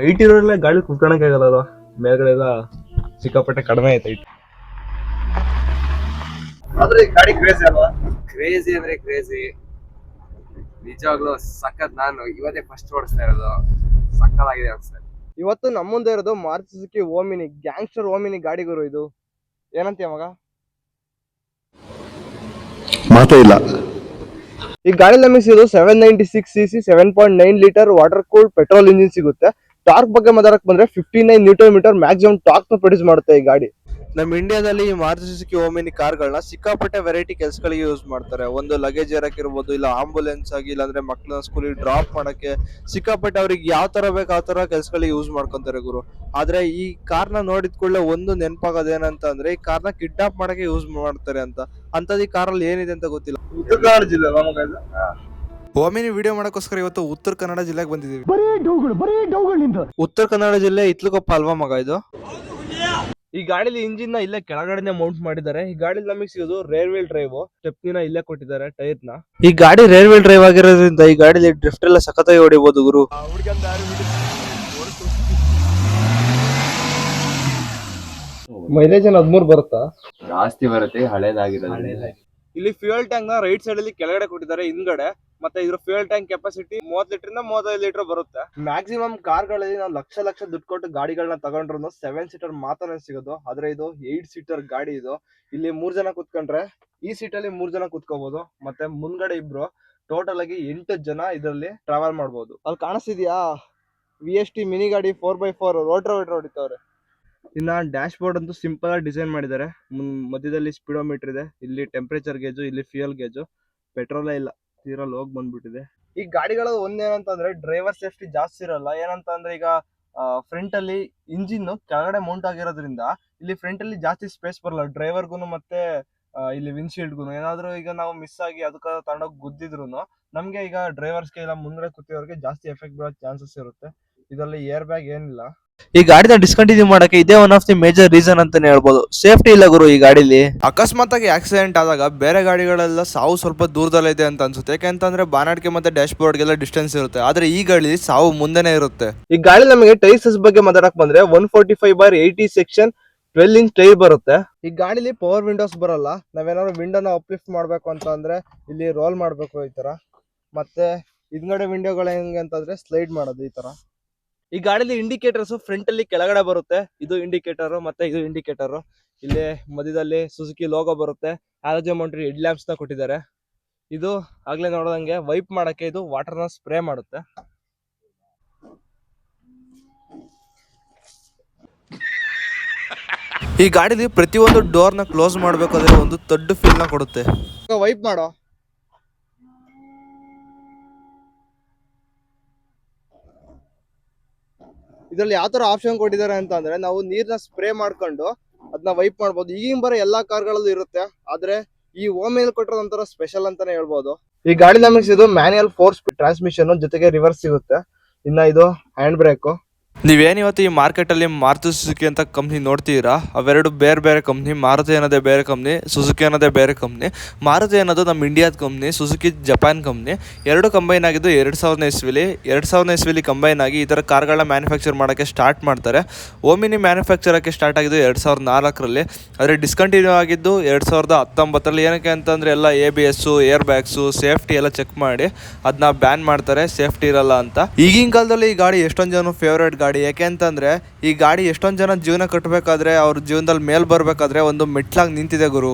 Height ಇರೋಲ್ಲ ಗಾಡಿ ಕುತ್ಕೊಳಕ್ ಆಗಲ್ಲ, ಮೇಲ್ಗಡೆ ಎಲ್ಲ ಸಿಕ್ಕಾಪಟ್ಟೆ ಕಡಿಮೆ ಐತೆ ಹೈಟ್. ಆದ್ರೆ ಗಾಡಿ ಕ್ರೇಜಿ ಅಲ್ವಾ? ಕ್ರೇಜಿ ಅಂದ್ರೆ ಕ್ರೇಜಿ, ನಿಜವಾಗ್ಲೂ ಸಖತ್. ನಾನು ಇವತ್ತೇ ಫಸ್ಟ್ ಓಡಿಸ್ತಾ ಇರೋದು, ಸಕ್ಕತ್ತಾಗಿದೆ ಅನ್ಸುತ್ತೆ. ಇವತ್ತು ನಮ್ಮ ಮುಂದೆ ಇರೋದು Maruti Suzuki Omni, gangster Omni ಗಾಡಿ ಗುರು. ಇದು ಏನಂತೀಯ ಮಗ? ಮಾತೇ ಇಲ್ಲ. ಈ ಗಾಡಿ ನಮಗೆ ಸಿಗೋದು 796cc 7.9 litre water cooled petrol engine ಸಿಗುತ್ತೆ. ಟಾರ್ಕ್ ಬಗ್ಗೆ ಮಾತಾಡಕ್ ಬಂದ್ರೆ 59 ನ್ಯೂಟನ್ ಮೀಟರ್ ಮ್ಯಾಕ್ಸಿಮಮ್ ಟಾರ್ಕ್ ನ ಪ್ರೊಡ್ಯೂಸ್ ಮಾಡುತ್ತೆ ಈ ಗಾಡಿ. ನಮ್ಮ ಇಂಡಿಯಾದಲ್ಲಿ ಈ ಮಾರುತಿ ಸುಜುಕಿ ಓಮಿನಿ ಕಾರ್ಗಳನ್ನ ಸಿಕ್ಕಾಪಟ್ಟೆ ವೆರೈಟಿ ಕೆಲಸಗಳಿಗೆ ಯೂಸ್ ಮಾಡ್ತಾರೆ. ಒಂದು ಲಗೇಜ್ ಇರಕ್ಕಿರ್ಬೋದು, ಇಲ್ಲ ಆಂಬುಲೆನ್ಸ್ ಆಗಿ, ಇಲ್ಲಾಂದ್ರೆ ಮಕ್ಕಳನ್ನ ಸ್ಕೂಲಿಗೆ ಡ್ರಾಪ್ ಮಾಡಕ್ಕೆ ಸಿಕ್ಕಾಪಟ್ಟೆ ಅವ್ರಿಗೆ ಯಾವ ತರ ಬೇಕು ಆ ತರ ಕೆಲಸಗಳಿಗೆ ಯೂಸ್ ಮಾಡ್ಕೊಂತಾರೆ ಗುರು. ಆದ್ರೆ ಈ ಕಾರ್ನ ನೋಡಿದ ಕೂಡಲೇ ಒಂದು ನೆನಪಾಗೋದೇನಂತ ಅಂದ್ರೆ ಈ ಕಾರ್ನ ಕಿಡ್ನಾಪ್ ಮಾಡಕ್ಕೆ ಯೂಸ್ ಮಾಡ್ತಾರೆ ಅಂತ. ಅಂತದ್ ಈ ಕಾರಲ್ಲಿ ಏನಿದೆ ಅಂತ ಗೊತ್ತಿಲ್ಲ. ಉತ್ತರ ಕನ್ನಡ ಜಿಲ್ಲೆ ಓಮಿನಿ ವಿಡಿಯೋ ಮಾಡಕ್ಕೋಸ್ಕರ ಇವತ್ತು ಉತ್ತರ ಕನ್ನಡ ಜಿಲ್ಲೆಗೆ ಬಂದಿದ್ದೀವಿ. ಉತ್ತರ ಕನ್ನಡ ಜಿಲ್ಲೆ ಇತ್ಲುಕೊಪ್ಪ ಅಲ್ವಾ ಮಗ ಇದು? ಈ ಗಾಡಿಲಿ ಇಂಜಿನ್ ನ ಇಲ್ಲೇ ಕೆಳಗಡೆ ಮೌಂಟ್ ಮಾಡಿದ್ದಾರೆ. ಈ ಗಾಡಿ ನಮಗೆ ಸಿಗೋದು ರೇರ್ ವೀಲ್ ಡ್ರೈವ್. ಸ್ಟೆಪ್ನಿನ ಇಲ್ಲೇ ಕೊಟ್ಟಿದ್ದಾರೆ, ಟೈರ್ ನ. ಈ ಗಾಡಿ ರೇರ್ ವೀಲ್ ಡ್ರೈವ್ ಆಗಿರೋದ್ರಿಂದ ಈ ಗಾಡಿಲಿ ಡ್ರಿಫ್ಟ್ ಎಲ್ಲ ಸಖತ್ತಾಗಿ ಹೊಡಿಬಹುದು ಗುರು. ಮೈಲೇಜ್ 13 ಬರುತ್ತಾ? ಜಾಸ್ತಿ ಬರುತ್ತೆ, ಹಳೇದಾಗಿರೋದು. ಇಲ್ಲಿ ಫ್ಯೂಯಲ್ ಟ್ಯಾಂಕ್ ನ ರೈಟ್ ಸೈಡ್ ಅಲ್ಲಿ ಕೆಳಗಡೆ ಕೊಟ್ಟಿದ್ದಾರೆ ಹಿಂದ್ಗಡೆ. ಮತ್ತೆ ಇದ್ರ ಫ್ಯೂಯಲ್ ಟ್ಯಾಂಕ್ ಕೆಪಾಸಿಟಿ 30 ಲೀಟರ್ ಇಂದ 35 ಲೀಟರ್ ಬರುತ್ತೆ. ಮ್ಯಾಕ್ಸಿಮಮ್ ಕಾರ್ಗಳಲ್ಲಿ ನಾವು ಲಕ್ಷ ದುಡ್ಡು ಕೊಟ್ಟು ಗಾಡಿಗಳನ್ನ ತಗೊಂಡ್ರು 7 ಸೀಟರ್ ಮಾತ್ರ ಸಿಗೋದು. ಆದ್ರೆ ಇದು 8 ಸೀಟರ್ ಗಾಡಿ. ಇದು ಇಲ್ಲಿ 3 ಜನ ಕುತ್ಕೊಂಡ್ರೆ ಈ ಸೀಟ್ ಅಲ್ಲಿ 3 ಜನ ಕುತ್ಕೋಬಹುದು. ಮತ್ತೆ ಮುಂದ್ಗಡೆ ಇಬ್ರು, ಟೋಟಲ್ ಆಗಿ 8 ಜನ ಇದರಲ್ಲಿ ಟ್ರಾವೆಲ್ ಮಾಡಬಹುದು. ಅಲ್ಲಿ ಕಾಣಿಸ್ತಿದ್ಯಾ VST ಮಿನಿ ಗಾಡಿ 4x4 ರೋಟರ್ ಹೊಡಿತವ್ರೆ. ಇನ್ನ ಡ್ಯಾಶ್ ಬೋರ್ಡ್ ಅಂತೂ ಸಿಂಪಲ್ ಆಗಿ ಡಿಸೈನ್ ಮಾಡಿದ್ದಾರೆ. ಮಧ್ಯದಲ್ಲಿ ಸ್ಪೀಡೋಮೀಟರ್ ಇದೆ, ಇಲ್ಲಿ ಟೆಂಪರೇಚರ್ ಗೇಜು, ಇಲ್ಲಿ ಫ್ಯೂಯಲ್ ಗೇಜು. ಪೆಟ್ರೋಲೇ ಇಲ್ಲ, ತೀರಾ ಲೋಗ್ ಬಂದ್ಬಿಟ್ಟಿದೆ. ಈ ಗಾಡಿಗಳ ಒಂದೇನಂತಂದ್ರೆ ಡ್ರೈವರ್ ಸೇಫ್ಟಿ ಜಾಸ್ತಿ ಇರಲ್ಲ. ಏನಂತಂದ್ರೆ ಈಗ ಫ್ರಂಟ್ ಅಲ್ಲಿ ಇಂಜಿನ್ ಕೆಳಗಡೆ ಮೌಂಟ್ ಆಗಿರೋದ್ರಿಂದ ಇಲ್ಲಿ ಫ್ರಂಟ್ ಅಲ್ಲಿ ಜಾಸ್ತಿ ಸ್ಪೇಸ್ ಬರಲ್ಲ ಡ್ರೈವರ್ಗುನು. ಮತ್ತೆ ಇಲ್ಲಿ ವಿಂಡ್ಶೀಲ್ಡ್ಗುನು ಏನಾದ್ರು ಈಗ ನಾವು ಮಿಸ್ ಆಗಿ ಅದಕ್ಕೆ ತಗೊಂಡೋಗಿ ಗುದ್ದಿದ್ರು ನಮ್ಗೆ ಈಗ ಡ್ರೈವರ್ಸ್ಗೆ ಇಲ್ಲ ಮುಂದ್ಗಡೆ ಕೂತಿರೋರಿಗೆ ಜಾಸ್ತಿ ಎಫೆಕ್ಟ್ ಬೀಳೋ ಚಾನ್ಸಸ್ ಇರುತ್ತೆ. ಇದರಲ್ಲಿ ಏರ್ ಬ್ಯಾಗ್ ಏನಿಲ್ಲ. ಈ ಗಾಡಿನ ಡಿಸ್ಕಂಟಿನ್ಯೂ ಮಾಡಕ್ಕೆ ಇದೇ one of the major reason ಅಂತಾನೆ ಹೇಳ್ಬೋದು. ಸೇಫ್ಟಿ ಇಲ್ಲ ಗುರು ಈ ಗಾಡಿಲಿ. ಅಕಸ್ಮಾತ್ ಆಗಿ ಆಕ್ಸಿಡೆಂಟ್ ಆದಾಗ ಬೇರೆ ಗಾಡಿಗಳೆಲ್ಲ ಸಾವು ಸ್ವಲ್ಪ ದೂರದಲ್ಲಿದೆ ಅಂತ ಅನ್ಸುತ್ತೆ. ಯಾಕೆಂತಂದ್ರೆ ಬಾನಟ್ಗೆ ಮತ್ತೆ ಡ್ಯಾಶ್ ಬೋರ್ಡ್ಗೆಲ್ಲ ಡಿಸ್ಟೆನ್ಸ್ ಇರುತ್ತೆ. ಆದ್ರೆ ಈ ಗಾಡಿ ಸಾವು ಮುಂದೆನೆ ಇರುತ್ತೆ. ಈ ಗಾಡಿ ನಮಗೆ ಟೈರ್ಸ್ ಬಗ್ಗೆ ಮಾತಾಡಕ್ ಬಂದ್ರೆ 145/80 ಸೆಕ್ಷನ್ 12 ಇಂಚ್ ಟೈರ್ ಬರುತ್ತೆ. ಈ ಗಾಡಿಲಿ ಪವರ್ ವಿಂಡೋಸ್ ಬರಲ್ಲ. ನಾವೇನಾದ್ರು ವಿಂಡೋನ ಅಪ್ಲಿಫ್ಟ್ ಮಾಡ್ಬೇಕು ಅಂತ ಅಂದ್ರೆ ಇಲ್ಲಿ ರೋಲ್ ಮಾಡ್ಬೇಕು ಈ ತರ. ಮತ್ತೆ ಹಿಂದ್ಗಡೆ ವಿಂಡೋಗಳು ಹೆಂಗೆ ಅಂತಂದ್ರೆ ಸ್ಲೈಡ್ ಮಾಡೋದು ಈ ತರ. ಈ ಗಾಡಿಲಿ ಇಂಡಿಕೇಟರ್ಸ್ ಫ್ರಂಟ್ ಅಲ್ಲಿ ಕೆಳಗಡೆ ಬರುತ್ತೆ. ಇದು ಇಂಡಿಕೇಟರ್ ಮತ್ತೆ ಇದು ಇಂಡಿಕೇಟರ್. ಇಲ್ಲಿ ಮಧ್ಯದಲ್ಲಿ ಸುಜುಕಿ ಲೋಗೋ ಬರುತ್ತೆ. ಹ್ಯಾಲೋಜನ್ ಮೌಂಟೆಡ್ ಹೆಡ್ ಲ್ಯಾಂಪ್ಸ್ ನ ಕೊಟ್ಟಿದ್ದಾರೆ. ಇದು ಆಗ್ಲೇ ನೋಡೋದಂಗೆ ವೈಪ್ ಮಾಡಕ್ಕೆ ಇದು ವಾಟರ್ ನ ಸ್ಪ್ರೇ ಮಾಡುತ್ತೆ. ಈ ಗಾಡಿಲಿ ಪ್ರತಿಯೊಂದು ಡೋರ್ ನ ಕ್ಲೋಸ್ ಮಾಡ್ಬೇಕಾದ್ರೆ ಒಂದು ದೊಡ್ಡ ಫೀಲ್ ನ ಕೊಡುತ್ತೆ. ವೈಪ್ ಮಾಡೋ. ಇದ್ರಲ್ಲಿ ಯಾವ ತರ ಆಪ್ಷನ್ ಕೊಟ್ಟಿದ್ದಾರೆ ಅಂತ ಅಂದ್ರೆ ನಾವು ನೀರ್ನ ಸ್ಪ್ರೇ ಮಾಡ್ಕೊಂಡು ಅದನ್ನ ವೈಪ್ ಮಾಡ್ಬೋದು. ಈಗಿನ ಬರೋ ಎಲ್ಲಾ ಕಾರ್ಗಳಲ್ಲೂ ಇರುತ್ತೆ. ಆದ್ರೆ ಈ ಓಮಿನಿಯಲ್ಲಿ ಕೊಟ್ಟಿರೋದು ಒಂಥರ ಸ್ಪೆಷಲ್ ಅಂತಾನೆ ಹೇಳ್ಬೋದು. ಈ ಗಾಡಿ ನಮಗೆ ಸಿಗೋದು ಮ್ಯಾನ್ಯಲ್ 4 ಸ್ಪೀಡ್ ಟ್ರಾನ್ಸ್ಮಿಷನ್ ಜೊತೆಗೆ ರಿವರ್ಸ್ ಸಿಗುತ್ತೆ. ಇನ್ನ ಇದು ಹ್ಯಾಂಡ್ ಬ್ರೇಕ್. ನೀವೇನ್ ಇವತ್ತು ಈ ಮಾರ್ಕೆಟ್ ಅಲ್ಲಿ ಮಾರುತಿ ಸುಜುಕಿ ಅಂತ ಕಂಪ್ನಿ ನೋಡ್ತೀರಾ, ಅವೆರಡು ಬೇರೆ ಬೇರೆ ಕಂಪ್ನಿ. ಮಾರುತಿ ಅನ್ನೋದೇ ಬೇರೆ ಕಂಪ್ನಿ, ಸುಜುಕಿ ಅನ್ನೋದೇ ಬೇರೆ ಕಂಪ್ನಿ. ಮಾರುತಿ ಅನ್ನೋದು ನಮ್ಮ ಇಂಡಿಯಾದ ಕಂಪ್ನಿ, ಸುಜುಕಿ ಜಪಾನ್ ಕಂಪ್ನಿ. ಎರಡು ಕಂಬೈನ್ ಆಗಿದ್ದು 2000 ಇಸ್ವಿಲಿ ಕಂಬೈನ್ ಆಗಿ ಈ ಥರ ಕಾರ್ಗಳನ್ನ ಮ್ಯಾನುಫ್ಯಾಕ್ಚರ್ ಮಾಡೋಕ್ಕೆ ಸ್ಟಾರ್ಟ್ ಮಾಡ್ತಾರೆ. ಓಮಿನಿ ಮ್ಯಾನುಫ್ಯಾಕ್ಚರಕ್ಕೆ ಸ್ಟಾರ್ಟ್ ಆಗಿದ್ದು 2004ರಲ್ಲಿ. ಆದರೆ ಡಿಸ್ಕಂಟಿನ್ಯೂ ಆಗಿದ್ದು 2019ರಲ್ಲಿ. ಏನಕ್ಕೆ ಅಂತಂದರೆ ಎಲ್ಲ ABS, ಏರ್ ಬ್ಯಾಗ್ಸು, ಸೇಫ್ಟಿ ಎಲ್ಲ ಚೆಕ್ ಮಾಡಿ ಅದನ್ನ ಬ್ಯಾನ್ ಮಾಡ್ತಾರೆ, ಸೇಫ್ಟಿ ಇರಲ್ಲ ಅಂತ. ಈಗಿನ ಕಾಲದಲ್ಲಿ ಈ ಗಾಡಿ ಎಷ್ಟೊಂದು ಜನ ಫೇವ್ರೇಟ್ ಗಾಡಿ. ಯಾಕೆ ಅಂತಂದ್ರೆ ಈ ಗಾಡಿ ಎಷ್ಟೊಂದು ಜನ ಜೀವನ ಕಟ್ಟಬೇಕಾದ್ರೆ ಅವ್ರ ಜೀವನದಲ್ಲಿ ಮೇಲ್ ಬರ್ಬೇಕಾದ್ರೆ ಒಂದು ಮೆಟ್ಲಾಗಿ ನಿಂತಿದೆ ಗುರು.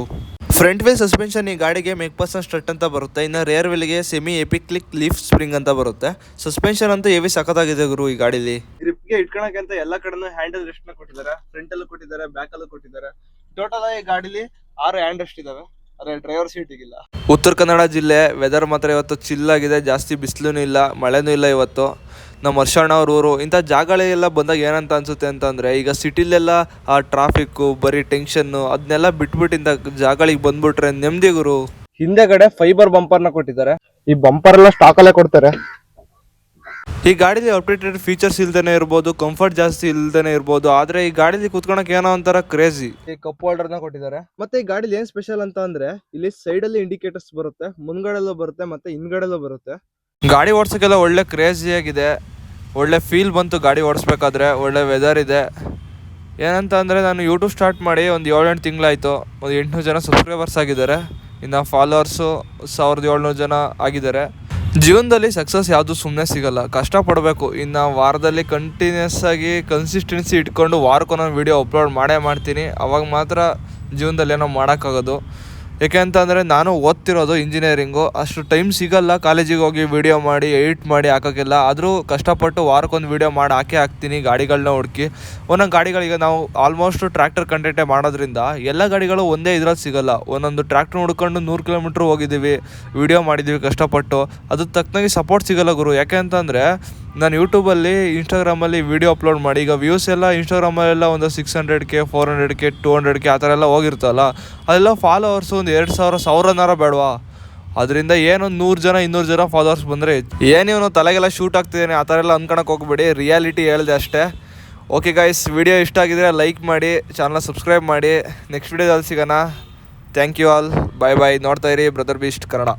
ಫ್ರಂಟ್ ವೀಲ್ ಸಸ್ಪೆನ್ಷನ್ ಈ ಗಾಡಿಗೆ ಮೆಕ್ಪರ್ಸನ್ ಸ್ಟ್ರಟ್ ಅಂತ ಬರುತ್ತೆ. ಇನ್ನು ರೇರ್ ವೀಲ್ಗೆ ಸೆಮಿ ಎಪಿಕ್ಲಿಕ್ ಲೀಫ್ ಸ್ಪ್ರಿಂಗ್ ಅಂತ ಬರುತ್ತೆ. ಸಸ್ಪೆನ್ಷನ್ ಅಂತೂ ಹೆವಿ ಸಖತ್ತಾಗಿದೆ ಗುರು ಈ ಗಾಡಿಲಿ. ಗ್ರಿಪ್ಗೆ ಇಟ್ಕೊಳಕ್ಕೆ ಅಂತ ಎಲ್ಲ ಕಡೆನೂ ಹ್ಯಾಂಡಲ್ ರೆಸ್ಟ್ ನ ಕೊಟ್ಟಿದ್ದಾರೆ. ಫ್ರಂಟ್ ಅಲ್ಲೂ ಕೊಟ್ಟಿದ್ದಾರೆ, ಬ್ಯಾಕ್ ಅಲ್ಲೂ ಕೊಟ್ಟಿದ್ದಾರೆ. ಟೋಟಲ್ ಈ ಗಾಡಿಲಿ 6 ಹ್ಯಾಂಡ್ ರೆಸ್ಟ್ ಇದಾವೆ. ಅದೇ ಡ್ರೈವರ್ ಸೀಟಿಗಿಲ್ಲ. ಉತ್ತರ ಕನ್ನಡ ಜಿಲ್ಲೆ ವೆದರ್ ಮಾತ್ರ ಇವತ್ತು ಚಿಲ್ ಆಗಿದೆ. ಜಾಸ್ತಿ ಬಿಸಿಲೂ ಇಲ್ಲ, ಮಳೆನೂ ಇಲ್ಲ. ಇವತ್ತು ನಮ್ಮ ಹರ್ಷಣ್ಣ ಅವ್ರ ಊರು. ಇಂಥ ಜಾಗಗಳಿಗೆಲ್ಲ ಬಂದಾಗ ಏನಂತ ಅನ್ಸುತ್ತೆ ಅಂತಂದರೆ, ಈಗ ಸಿಟಿಲೆಲ್ಲ ಆ ಟ್ರಾಫಿಕ್ಕು, ಬರೀ ಟೆನ್ಷನ್ನು ಅದನ್ನೆಲ್ಲ ಬಿಟ್ಬಿಟ್ಟು ಇಂಥ ಜಾಗಗಳಿಗೆ ಬಂದ್ಬಿಟ್ರೆ ನೆಮ್ಮದಿ ಗುರು. ಹಿಂದೆಗಡೆ ಫೈಬರ್ ಬಂಪರ್ನ ಕೊಟ್ಟಿದ್ದಾರೆ. ಈ ಬಂಪರ್ ಎಲ್ಲ ಸ್ಟಾಕಲ್ಲೇ ಕೊಡ್ತಾರೆ. ಈ ಗಾಡಿಲಿ ಅಪ್ಡೇಟೆಡ್ ಫೀಚರ್ಸ್ ಇಲ್ದೇನೆ ಇರ್ಬೋದು, ಕಂಫರ್ಟ್ ಜಾಸ್ತಿ ಇಲ್ದೇನೆ ಇರ್ಬೋದು. ಆದ್ರೆ ಈ ಗಾಡಿಲಿ ಕುತ್ಕೊಳಕ್ ಏನೋ ಒಂಥರ ಕ್ರೇಜಿ. ಈ ಕಪ್ ಹೋಲ್ಡರ್ ನ ಕೊಟ್ಟಿದ್ದಾರೆ. ಮತ್ತೆ ಈ ಗಾಡಿಲಿ ಏನ್ ಸ್ಪೆಷಲ್ ಅಂತ ಅಂದ್ರೆ ಇಲ್ಲಿ ಸೈಡ್ ಅಲ್ಲಿ ಇಂಡಿಕೇಟರ್ಸ್ ಬರುತ್ತೆ, ಮುಂದ್ಗಡೆಲ್ಲೂ ಬರುತ್ತೆ, ಮತ್ತೆ ಹಿಂದ್ಗಡೆಲ್ಲೂ ಬರುತ್ತೆ. ಗಾಡಿ ಓಡ್ಸಕ್ಕೆಲ್ಲ ಒಳ್ಳೆ ಕ್ರೇಜಿ ಆಗಿದೆ. ಒಳ್ಳೆ ಫೀಲ್ ಬಂತು ಗಾಡಿ ಓಡಿಸ್ಬೇಕಾದ್ರೆ. ಒಳ್ಳೆ ವೆದರ್ ಇದೆ. ಏನಂತ ಅಂದರೆ ನಾನು ಯೂಟ್ಯೂಬ್ ಸ್ಟಾರ್ಟ್ ಮಾಡಿ ಒಂದು 7-8 ತಿಂಗಳಾಯಿತು. ಒಂದು 800 ಜನ ಸಬ್ಸ್ಕ್ರೈಬರ್ಸ್ ಆಗಿದ್ದಾರೆ. ಇನ್ನು ಫಾಲೋವರ್ಸು 1700 ಜನ ಆಗಿದ್ದಾರೆ. ಜೀವನದಲ್ಲಿ ಸಕ್ಸಸ್ ಯಾವುದು ಸುಮ್ಮನೆ ಸಿಗೋಲ್ಲ, ಕಷ್ಟಪಡಬೇಕು. ಇನ್ನು ವಾರದಲ್ಲಿ ಕಂಟಿನ್ಯೂಸ್ ಆಗಿ ಕನ್ಸಿಸ್ಟೆನ್ಸಿ ಇಟ್ಕೊಂಡು ವಾರಕ್ಕೊಂದೊಂದು ವೀಡಿಯೋ ಅಪ್ಲೋಡ್ ಮಾಡ್ತೀನಿ. ಅವಾಗ ಮಾತ್ರ ಜೀವನದಲ್ಲಿ ಏನೋ ಮಾಡೋಕ್ಕಾಗೋದು. ಏಕೆ ಅಂತಂದರೆ ನಾನು ಓದ್ತಿರೋದು ಇಂಜಿನಿಯರಿಂಗು, ಅಷ್ಟು ಟೈಮ್ ಸಿಗೋಲ್ಲ ಕಾಲೇಜಿಗೆ ಹೋಗಿ ವೀಡಿಯೋ ಮಾಡಿ ಎಡಿಟ್ ಮಾಡಿ ಹಾಕೋಕ್ಕೆಲ್ಲ. ಆದರೂ ಕಷ್ಟಪಟ್ಟು ವಾರಕ್ಕೊಂದು ವೀಡಿಯೋ ಮಾಡಿ ಹಾಕ್ತೀನಿ ಗಾಡಿಗಳನ್ನ ಹುಡುಕಿ. ಒಂದೊಂದು ಗಾಡಿಗಳಿಗೆ ನಾವು ಆಲ್ಮೋಸ್ಟ್ ಟ್ರ್ಯಾಕ್ಟರ್ ಕಂಟೆಂಟೇ ಮಾಡೋದ್ರಿಂದ ಎಲ್ಲ ಗಾಡಿಗಳು ಒಂದೇ ಇದ್ರಲ್ಲಿ ಸಿಗೋಲ್ಲ. ಒಂದೊಂದು ಟ್ರ್ಯಾಕ್ಟರ್ ಹುಡ್ಕೊಂಡು 100 ಕಿಲೋಮೀಟ್ರ್ ಹೋಗಿದ್ದೀವಿ, ವೀಡಿಯೋ ಮಾಡಿದ್ದೀವಿ ಕಷ್ಟಪಟ್ಟು. ಅದು ತಕ್ಕನಾಗಿ ಸಪೋರ್ಟ್ ಸಿಗೋಲ್ಲ ಗುರು. ಯಾಕೆ ಅಂತಂದರೆ ನಾನು ಯೂಟ್ಯೂಬಲ್ಲಿ ಇನ್ಸ್ಟಾಗ್ರಾಮಲ್ಲಿ ವೀಡಿಯೋ ಅಪ್ಲೋಡ್ ಮಾಡಿ ಈಗ ವ್ಯೂಸ್ ಎಲ್ಲ ಇನ್ಸ್ಟಾಗ್ರಾಮಲ್ಲೆಲ್ಲ ಒಂದು 600K 400K 200K ಆ ಥರ ಎಲ್ಲ ಹೋಗಿರ್ತಲ್ಲ, ಅದೆಲ್ಲ ಫಾಲೋವರ್ಸು ಒಂದು 2000 ಬೇಡವಾ? ಅದರಿಂದ ಏನೊಂದು 100 ಜನ 200 ಜನ ಫಾಲೋವರ್ಸ್ ಬಂದರೆ ಏನಿವನು ತಲೆಗೆಲ್ಲ ಶೂಟ್ ಆಗ್ತಿದ್ದೇನೆ ಆ ಥರ ಎಲ್ಲ ಅಂದ್ಕೊಳಕ್ಕೆ ಹೋಗ್ಬೇಡಿ. ರಿಯಾಲಿಟಿ ಹೇಳಿದೆ ಅಷ್ಟೇ. ಓಕೆ ಗೈಸ್, ವಿಡಿಯೋ ಇಷ್ಟ ಆಗಿದ್ರೆ ಲೈಕ್ ಮಾಡಿ, ಚಾನಲ್ನ ಸಬ್ಸ್ಕ್ರೈಬ್ ಮಾಡಿ. ನೆಕ್ಸ್ಟ್ ವಿಡಿಯೋದಲ್ಲಿ ಸಿಗೋಣ. ಥ್ಯಾಂಕ್ ಯು ಆಲ್, ಬಾಯ್ ಬಾಯ್. ನೋಡ್ತಾ ಇರಿ ಬ್ರದರ್ ಬೀಸ್ಟ್ ಕನ್ನಡ.